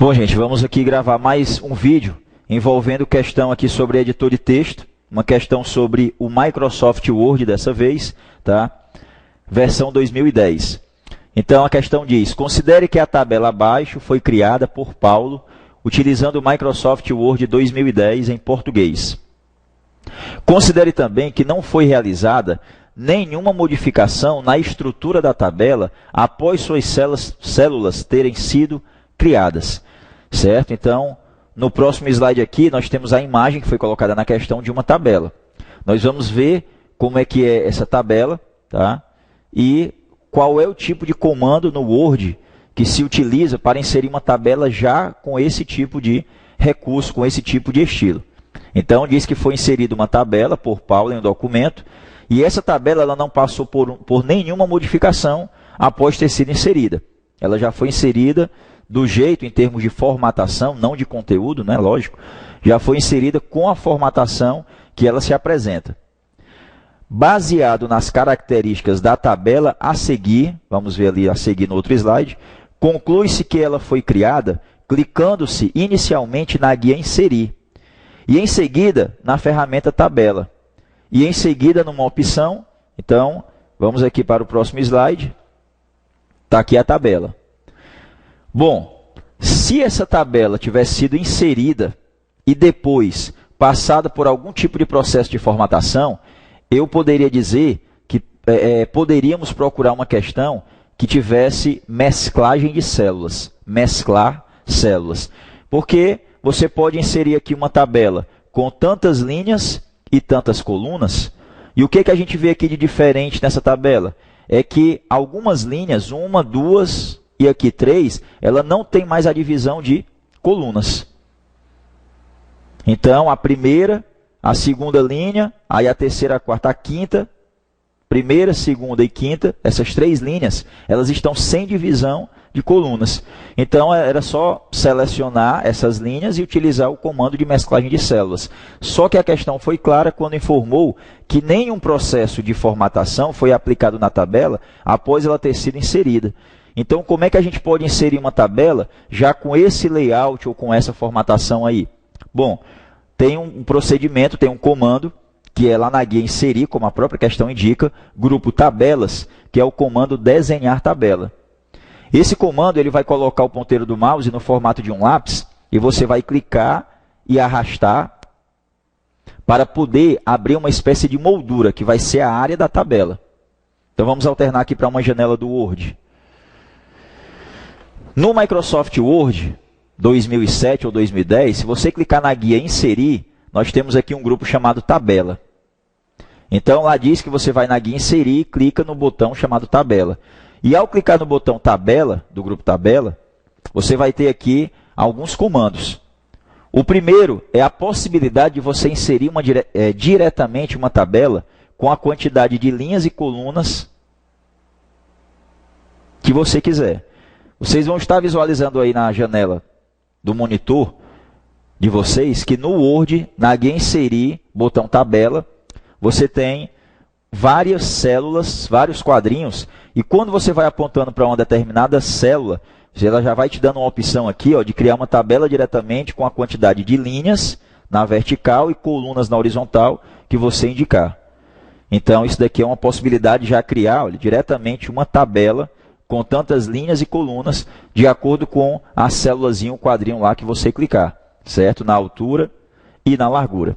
Bom, gente, vamos aqui gravar mais um vídeo envolvendo questão aqui sobre editor de texto, uma questão sobre o Microsoft Word dessa vez, tá? Versão 2010. Então a questão diz: considere que a tabela abaixo foi criada por Paulo utilizando o Microsoft Word 2010 em português. Considere também que não foi realizada nenhuma modificação na estrutura da tabela após suas células terem sido criadas, certo? Então, no próximo slide aqui, nós temos a imagem que foi colocada na questão de uma tabela. Nós vamos ver como é que é essa tabela, tá? E qual é o tipo de comando no Word que se utiliza para inserir uma tabela já com esse tipo de recurso, com esse tipo de estilo. Então, diz que foi inserida uma tabela por Paulo em um documento, e essa tabela ela não passou por nenhuma modificação após ter sido inserida. Ela já foi inserida do jeito, em termos de formatação, não de conteúdo, né? Lógico, já foi inserida com a formatação que ela se apresenta. Baseado nas características da tabela a seguir, vamos ver ali a seguir no outro slide, conclui-se que ela foi criada clicando-se inicialmente na guia Inserir, e em seguida na ferramenta Tabela, e em seguida numa opção. Então, vamos aqui para o próximo slide. Está aqui a tabela. Bom, se essa tabela tivesse sido inserida e depois passada por algum tipo de processo de formatação, eu poderia dizer que poderíamos procurar uma questão que tivesse mesclagem de células, mesclar células. Porque você pode inserir aqui uma tabela com tantas linhas e tantas colunas, e o que a gente vê aqui de diferente nessa tabela? É que algumas linhas, 1, 2 e aqui 3, ela não tem mais a divisão de colunas. Então, a primeira, a segunda linha, aí a terceira, a quarta, a quinta, primeira, segunda e quinta, essas 3 linhas, elas estão sem divisão de colunas. Então, era só selecionar essas linhas e utilizar o comando de mesclagem de células. Só que a questão foi clara quando informou que nenhum processo de formatação foi aplicado na tabela após ela ter sido inserida. Então, como é que a gente pode inserir uma tabela já com esse layout ou com essa formatação aí? Bom, tem um procedimento, tem um comando, que é lá na guia Inserir, como a própria questão indica, grupo Tabelas, que é o comando Desenhar Tabela. Esse comando ele vai colocar o ponteiro do mouse no formato de um lápis e você vai clicar e arrastar para poder abrir uma espécie de moldura, que vai ser a área da tabela. Então vamos alternar aqui para uma janela do Word. No Microsoft Word 2007 ou 2010, se você clicar na guia Inserir, nós temos aqui um grupo chamado Tabela. Então lá diz que você vai na guia Inserir e clica no botão chamado Tabela. E ao clicar no botão Tabela, do grupo Tabela, você vai ter aqui alguns comandos. O primeiro é a possibilidade de você inserir diretamente uma tabela com a quantidade de linhas e colunas que você quiser. Vocês vão estar visualizando aí na janela do monitor de vocês que no Word, na guia Inserir, botão Tabela, você tem várias células, vários quadrinhos, e quando você vai apontando para uma determinada célula, ela já vai te dando uma opção aqui, ó, de criar uma tabela diretamente com a quantidade de linhas na vertical e colunas na horizontal que você indicar. Então, isso daqui é uma possibilidade de já criar, olha, diretamente uma tabela com tantas linhas e colunas de acordo com a célulazinha, o quadrinho lá que você clicar, certo? Na altura e na largura.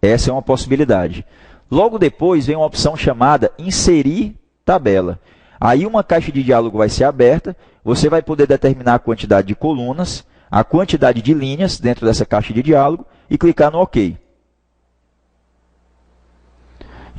Essa é uma possibilidade. Logo depois vem uma opção chamada Inserir Tabela. Aí uma caixa de diálogo vai ser aberta, você vai poder determinar a quantidade de colunas, a quantidade de linhas dentro dessa caixa de diálogo e clicar no OK.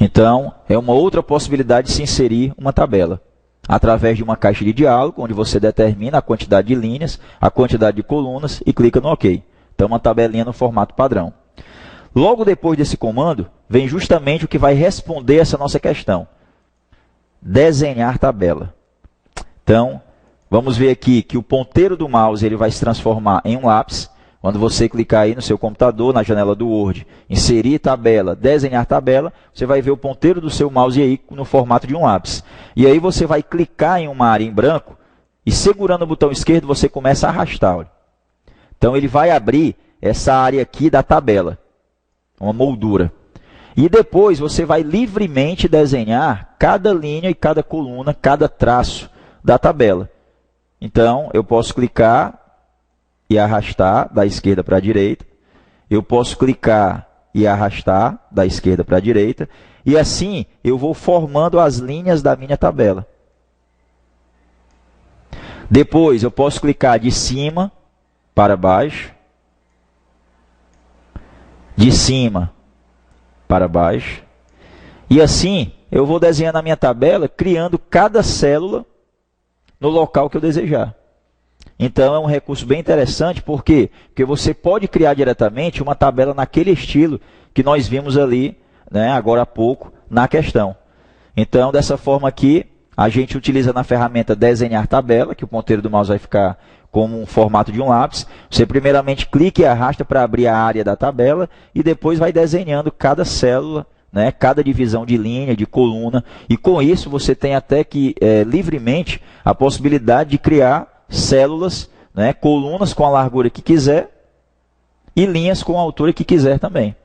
Então, é uma outra possibilidade de se inserir uma tabela, através de uma caixa de diálogo, onde você determina a quantidade de linhas, a quantidade de colunas e clica no OK. Então, uma tabelinha no formato padrão. Logo depois desse comando, vem justamente o que vai responder essa nossa questão. Desenhar tabela. Então, vamos ver aqui que o ponteiro do mouse ele vai se transformar em um lápis. Quando você clicar aí no seu computador, na janela do Word, inserir tabela, desenhar tabela, você vai ver o ponteiro do seu mouse aí no formato de um lápis. E aí você vai clicar em uma área em branco e segurando o botão esquerdo você começa a arrastar. Olha. Então ele vai abrir essa área aqui da tabela, uma moldura. E depois você vai livremente desenhar cada linha e cada coluna, cada traço da tabela. Então eu posso clicar e arrastar da esquerda para a direita. Eu posso clicar e arrastar da esquerda para a direita. E assim eu vou formando as linhas da minha tabela. Depois eu posso clicar de cima para baixo, de cima para baixo. E assim eu vou desenhando a minha tabela, criando cada célula no local que eu desejar. Então é um recurso bem interessante, por quê? Porque você pode criar diretamente uma tabela naquele estilo que nós vimos ali, né, agora há pouco, na questão. Então, dessa forma aqui, a gente utiliza na ferramenta desenhar tabela, que o ponteiro do mouse vai ficar como um formato de um lápis. Você primeiramente clica e arrasta para abrir a área da tabela e depois vai desenhando cada célula, né, cada divisão de linha, de coluna. E com isso você tem até que livremente a possibilidade de criar células, né, colunas com a largura que quiser e linhas com a altura que quiser também.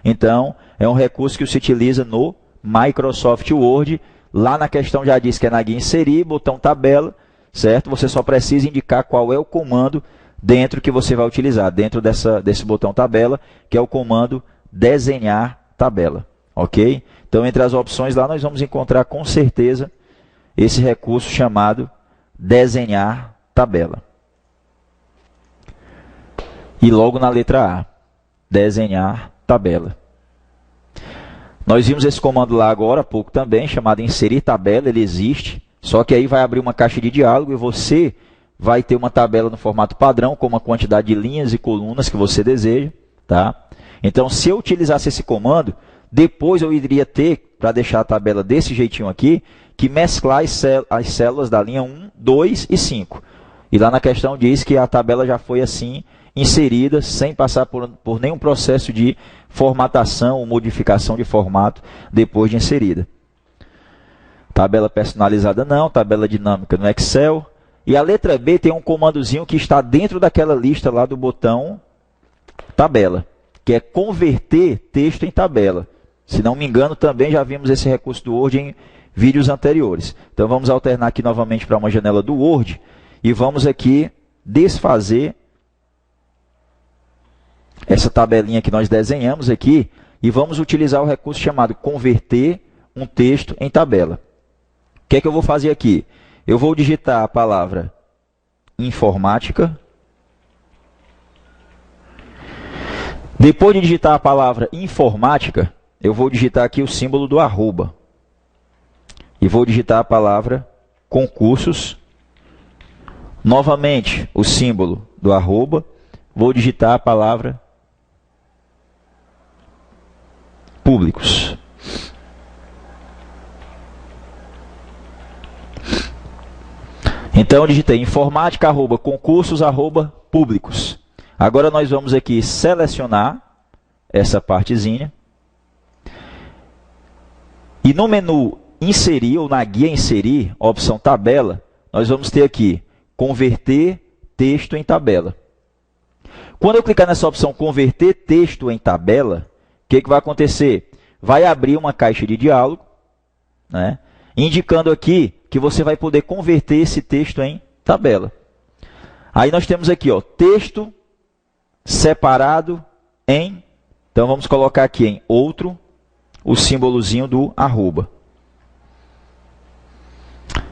Então, é um recurso que se utiliza no Microsoft Word. Lá na questão já diz que é na guia inserir, botão tabela, certo? Você só precisa indicar qual é o comando dentro que você vai utilizar, dentro desse botão tabela, que é o comando desenhar tabela, ok? Então, entre as opções lá, nós vamos encontrar com certeza esse recurso chamado desenhar tabela. E logo na letra A, desenhar tabela. Nós vimos esse comando lá agora há pouco também, chamado inserir tabela, ele existe, só que aí vai abrir uma caixa de diálogo e você vai ter uma tabela no formato padrão, com uma quantidade de linhas e colunas que você deseja, tá? Então, se eu utilizasse esse comando, depois eu iria ter, para deixar a tabela desse jeitinho aqui, que mesclar as células da linha 1, 2 e 5. E lá na questão diz que a tabela já foi assim inserida, sem passar por nenhum processo de formatação ou modificação de formato depois de inserida. Tabela personalizada não, tabela dinâmica no Excel. E a letra B tem um comandozinho que está dentro daquela lista lá do botão tabela, que é converter texto em tabela. Se não me engano, também já vimos esse recurso do Word em vídeos anteriores. Então vamos alternar aqui novamente para uma janela do Word e vamos aqui desfazer essa tabelinha que nós desenhamos aqui e vamos utilizar o recurso chamado converter um texto em tabela. O que é que eu vou fazer aqui? Eu vou digitar a palavra informática. Depois de digitar a palavra informática, eu vou digitar aqui o símbolo do arroba. E vou digitar a palavra concursos. Novamente, o símbolo do arroba. Vou digitar a palavra públicos. Então, eu digitei informática, arroba, concursos, arroba, públicos. Agora, nós vamos aqui selecionar essa partezinha. E no menu inserir, ou na guia inserir, opção tabela, nós vamos ter aqui converter texto em tabela. Quando eu clicar nessa opção converter texto em tabela, o que vai acontecer? Vai abrir uma caixa de diálogo, né, indicando aqui que você vai poder converter esse texto em tabela. Aí nós temos aqui, ó, texto separado em, então vamos colocar aqui em outro, o símbolozinho do arroba.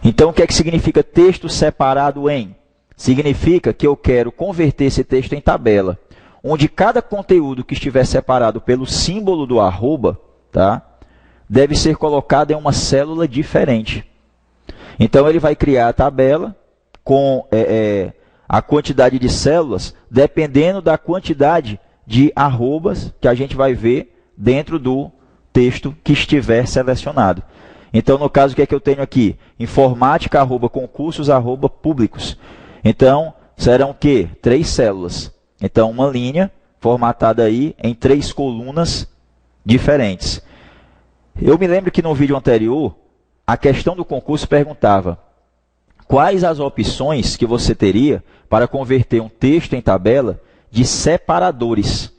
Então o que é que significa texto separado em? Significa que eu quero converter esse texto em tabela, onde cada conteúdo que estiver separado pelo símbolo do arroba, tá, deve ser colocado em uma célula diferente. Então, ele vai criar a tabela com a quantidade de células, dependendo da quantidade de arrobas que a gente vai ver dentro do texto que estiver selecionado. Então, no caso, o que é que eu tenho aqui? Informática, arroba, concursos, arroba, públicos. Então, serão o quê? 3 células. Então, uma linha formatada aí em 3 colunas diferentes. Eu me lembro que no vídeo anterior, a questão do concurso perguntava quais as opções que você teria para converter um texto em tabela de separadores.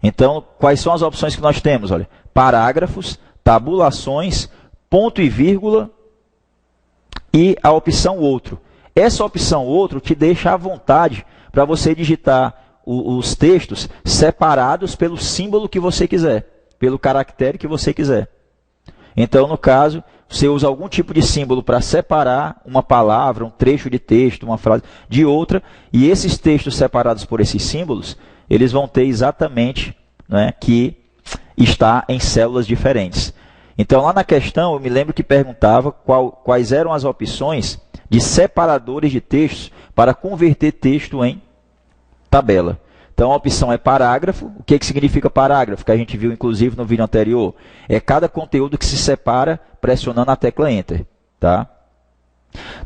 Então, quais são as opções que nós temos? Olha, parágrafos, tabulações, ponto e vírgula e a opção outro. Essa opção outro te deixa à vontade para você digitar os textos separados pelo símbolo que você quiser, pelo caractere que você quiser. Então, no caso, você usa algum tipo de símbolo para separar uma palavra, um trecho de texto, uma frase de outra, e esses textos separados por esses símbolos, eles vão ter exatamente, né, que está em células diferentes. Então, lá na questão, eu me lembro que perguntava quais eram as opções de separadores de textos para converter texto em tabela. Então, a opção é parágrafo. O que significa parágrafo? Que a gente viu, inclusive, no vídeo anterior. É cada conteúdo que se separa pressionando a tecla Enter. Tá?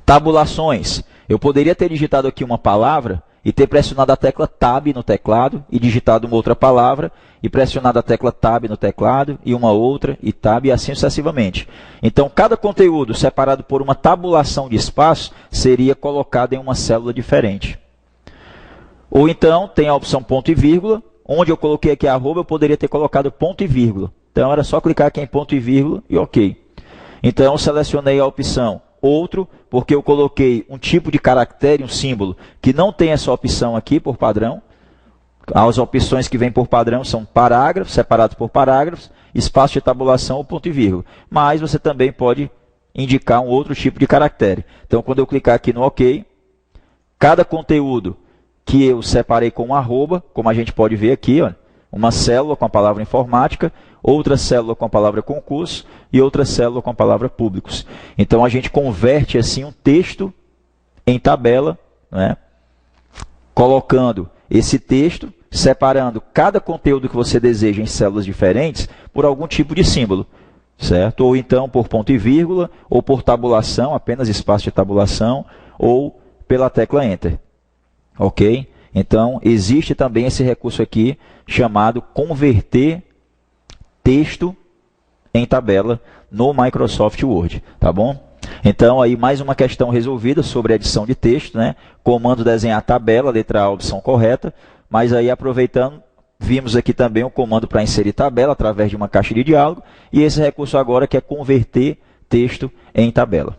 Tabulações. Eu poderia ter digitado aqui uma palavra e ter pressionado a tecla Tab no teclado e digitado uma outra palavra e pressionado a tecla Tab no teclado e uma outra e Tab e assim sucessivamente. Então, cada conteúdo separado por uma tabulação de espaço seria colocado em uma célula diferente. Ou então, tem a opção ponto e vírgula, onde eu coloquei aqui arroba, eu poderia ter colocado ponto e vírgula. Então, era só clicar aqui em ponto e vírgula e ok. Então, eu selecionei a opção outro, porque eu coloquei um tipo de caractere, um símbolo, que não tem essa opção aqui por padrão. As opções que vêm por padrão são parágrafos, separados por parágrafos, espaço de tabulação ou ponto e vírgula. Mas você também pode indicar um outro tipo de caractere. Então, quando eu clicar aqui no OK, cada conteúdo que eu separei com um arroba, como a gente pode ver aqui, ó, uma célula com a palavra informática, outra célula com a palavra concurso e outra célula com a palavra públicos. Então, a gente converte assim um texto em tabela, né, colocando esse texto, separando cada conteúdo que você deseja em células diferentes por algum tipo de símbolo, certo? Ou então por ponto e vírgula, ou por tabulação, apenas espaço de tabulação, ou pela tecla Enter. Ok? Então, existe também esse recurso aqui chamado converter texto em tabela no Microsoft Word, tá bom? Então, aí mais uma questão resolvida sobre edição de texto, né? Comando desenhar tabela, letra A, opção correta, mas aí aproveitando, vimos aqui também o comando para inserir tabela através de uma caixa de diálogo, e esse recurso agora que é converter texto em tabela.